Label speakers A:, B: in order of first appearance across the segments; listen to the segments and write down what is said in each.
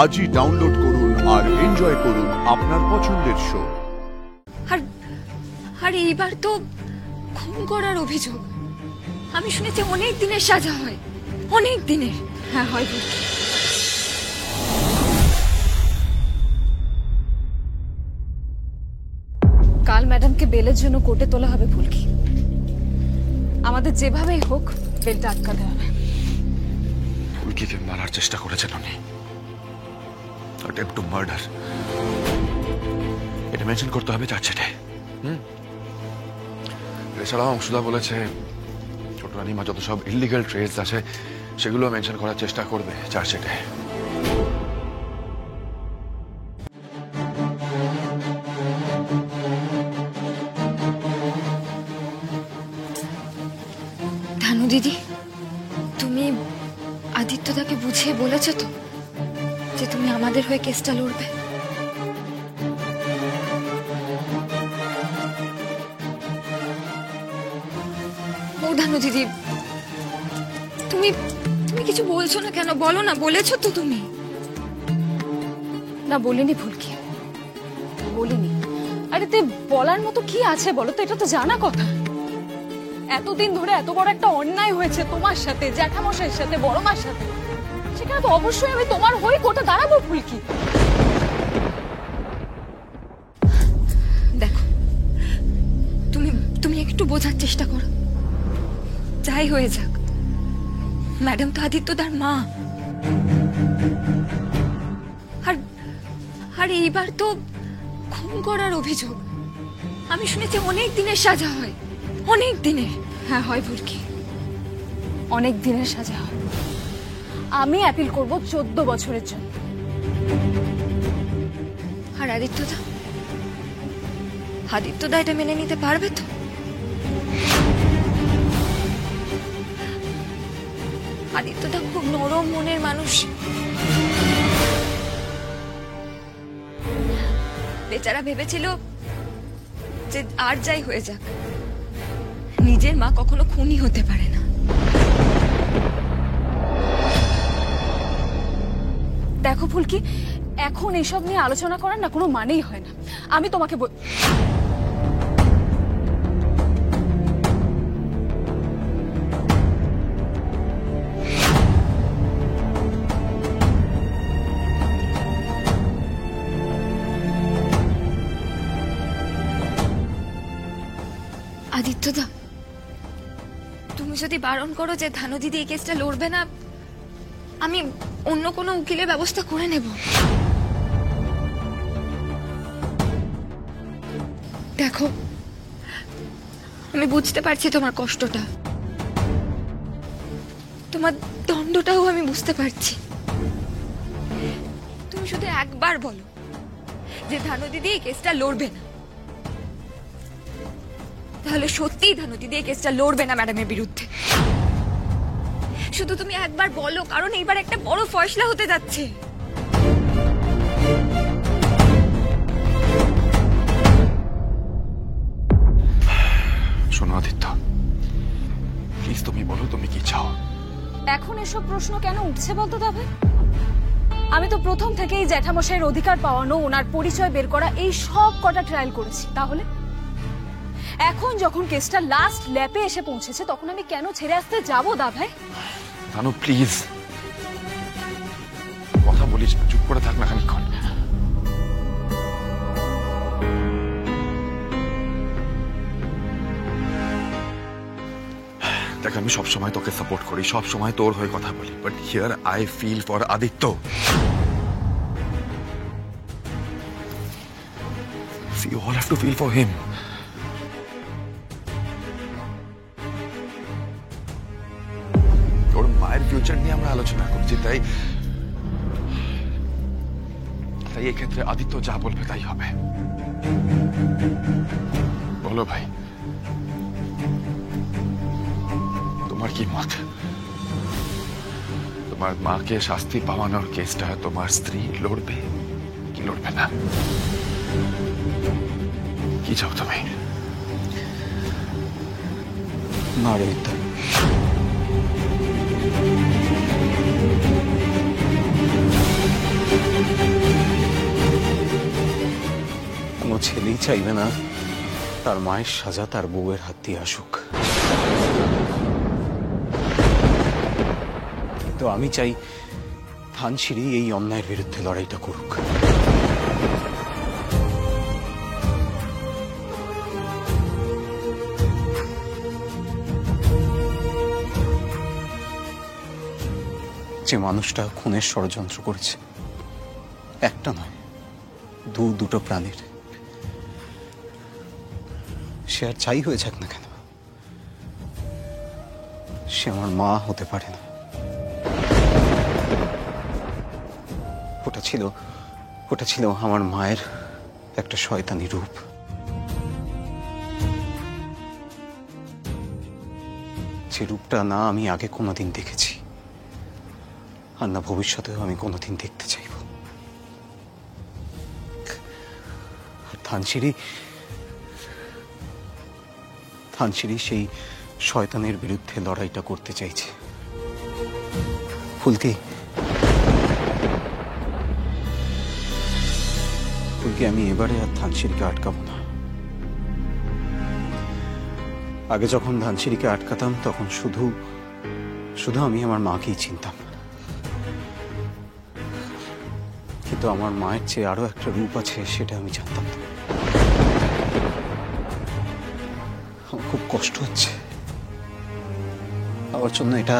A: আজই ডাউনলোড করুন আর এনজয় করুন আপনার পছন্দের শো।
B: আর এইবার তো খুন করার অভিযোগ। আমি শুনেছি অনেক দিনের সাজা হয়, অনেক দিনের। হ্যাঁ হয় বুঝি। কাল ম্যাডামকে বেলের জন্য কোর্টে তোলা হবে ফুলকি। আমাদের যেভাবেই হোক বেলটা আটকাতে হবে।
C: ফুলকিকে মারার চেষ্টা করেছেন উনি, অ্যাটেম্প্ট টু মার্ডার। এটা মেনশন করতে হবে চার্জশিটে। এছাড়াও অংশুদা বলেছে ছোট রানীমা যত সব ইলিগাল ট্রেডস আছে সেগুলো মেনশন করার চেষ্টা করবে চার্জশিটে।
B: ধানু দিদি, তুমি আদিত্যদাকে বুঝিয়ে বলেছ তো যে তুমি আমাদের হয়ে কেসটা লড়বে? ও ধানু দিদি, তুমি তুমি কিছু বলছো না কেন? বলো না। বলেছো তো তুমি?
D: না বলিনি ফুলকি, বলিনি। আরে তুই বলার মতো কি আছে বলো তো? এটা তো জানা কথা। এতদিন ধরে এত বড় একটা অন্যায় হয়েছে তোমার সাথে, জ্যাঠামশাইয়ের সাথে, বড় মার সাথে, সেখানে তো অবশ্যই আমি তোমার হয়ে কোর্টে দাঁড়াবো ফুলকি।
B: দেখো, তুমি তুমি একটু বোঝার চেষ্টা করো। যাই হয়ে যাক, ম্যাডাম তো আদিত্যদার মা। আর এইবার তো খুন করার অভিযোগ। আমি শুনেছি অনেক দিনের সাজা হয়, অনেক দিনের। হ্যাঁ হয় ফুলকি,
D: অনেক দিনের সাজা হয়। আমি অ্যাপিল করব 14 বছরের জন্য।
B: আর আদিত্যদা এটা মেনে নিতে পারবে তো? আদিত্যদা খুব নরম মনের মানুষ। বেচারা ভেবেছিল যে আর যাই হয়ে যাক, নিজের মা কখনো খুনি হতে পারে না।
D: দেখো ফুলকি, এখন এসব নিয়ে আলোচনা করার না কোনো মানেই হয় না। আমি তোমাকে
B: আদিত্যদা, তুমি যদি বারণ করো যে ধানু দিদি এই কেসটা লড়বে না, আমি অন্য কোনো উকিলের ব্যবস্থা করে নেব। দেখো, আমি বুঝতে পারছি তোমার কষ্টটা, তোমার দণ্ডটাও আমি বুঝতে পারছি। তুমি শুধু একবার বলো যে ধানু দিদি এই কেসটা লড়বে না, তাহলে সত্যিই ধানু দিদি এই কেসটা লড়বে না ম্যাডামের বিরুদ্ধে। শুধু তুমি একবার বলো, কারণ এইবার একটা বড় ফয়সলা হতে যাচ্ছে।
C: শোনো আদিত্য, প্লিজ তুমি বলো তুমি কি চাও।
D: এখন এসব প্রশ্ন কেন উঠছে বলতো দাদা? আমি তো প্রথম থেকেই জ্যাঠামশাইয়ের অধিকার পাওয়ানো, ওনার পরিচয় বের করা, এই সব কটা ট্রায়াল করেছি। তাহলে এখন যখন কেসটা লাস্ট ল্যাপে এসে পৌঁছেছে, তখন আমি কেন ছেড়ে আসতে যাবো দাভাই?
C: তানু প্লিজ কথা বলিস না, চুপ করে থাক না খানিকক্ষণ। দেখ, আমি সবসময় তোকে সাপোর্ট করি, সবসময় তোর হয়ে কথা বলি, but here I feel for Aditya. You all have to feel for him. ওর মায়ের ফিউচার নিয়ে আমরা আলোচনা করছি, তাই এই ক্ষেত্রে আদিত্য যা বলবে তাই হবে। বলো ভাই, তোমার কি মত? তোমার মাকে শাস্তি পাওয়ানোর কেসটা তোমার স্ত্রী লড়বে কি লড়বে না? কি চাও তুমি?
E: না রোহিত, কেউই চাইবে না তার মায়ের সাজা তার বউয়ের হাত দিয়ে আসুক। তো আমি চাই ধানসিঁড়ি এই অন্যায়ের বিরুদ্ধে লড়াইটা করুক। যে মানুষটা খুনের ষড়যন্ত্র করেছে, একটা নয় দুটো প্রাণীর, সে আর যাই হয়ে যাক না কেন, সে আমার মা হতে পারে না। ওটা ছিল আমার মায়ের একটা শয়তানি রূপ। যে রূপটা না আমি আগে কোনোদিন দেখেছি, আর না ভবিষ্যতেও আমি কোনোদিন দেখতে চাইব। আর ধানসিঁড়ি সেই শয়তানের বিরুদ্ধে লড়াইটা করতে চাইছে। ফুলকি, আমি এবারে আর ধানসিঁড়িকে আটকাবো না। আগে যখন ধানসিঁড়িকে আটকাতাম তখন শুধু আমি আমার মাকেই চিনতাম, কিন্তু আমার মায়ের চেয়ে আরো একটা রূপ আছে সেটা আমি জানতাম না। আমার খুব কষ্ট হচ্ছে আমার জন্য। এটা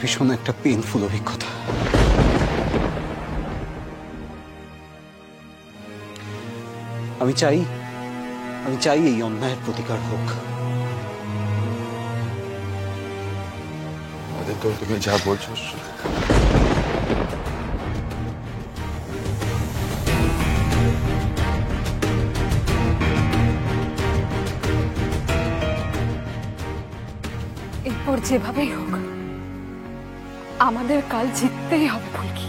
E: ভীষণ একটা পেইনফুল অভিজ্ঞতা। আমি চাই এই অন্যায়ের প্রতিকার হোক।
C: তো তুমি যা বলছো
D: এরপর যেভাবেই হোক আমাদের কাল জিততেই হবে ফুলকি।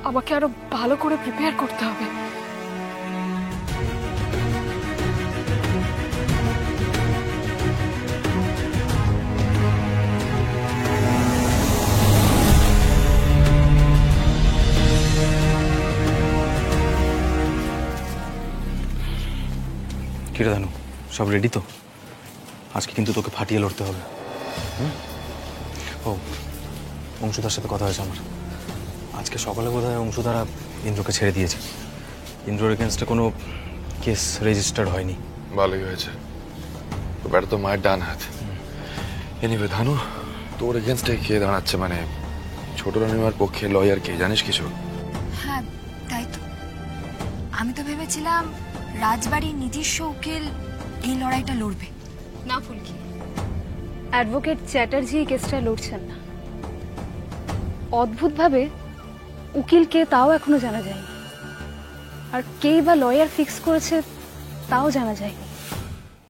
D: আমাকে আরো ভালো করে প্রিপেয়ার করতে হবে।
E: কিরে ধানু, সব রেডি তো? আজকে কিন্তু তোকে ফাটিয়ে লড়তে হবে। ও অংশুদার সাথে কথা হয়েছে আমার। আজকে সকালে বোধহয় অংশুদারা ইন্দ্রকে ছেড়ে দিয়েছে। ইন্দ্রর এগেনস্টে কোনো কেস রেজিস্টার্ড হয়নি।
C: ভালোই হয়েছে, এবার তো মায়ের ডান হাত। এনিওয়ে ধানু, তোর এগেনস্টে কে দাঁড়াচ্ছে? মানে ছোট রানিমার পক্ষে লয়ার কে, জানিস কিছু?
B: হ্যাঁ তাই তো, আমি তো ভেবেছিলাম রাজবাড়ির নিজস্ব উকিল এই লড়াইটা লড়বে।
D: না ফুলকি, অ্যাডভোকেট চ্যাটার্জি এই কেসটা লড়ছেন না। অদ্ভুতভাবে উকিল কে তাও এখনো জানা যায়নি, আর কেই বা লয়ার ফিক্স করেছে তাও জানা যায়নি।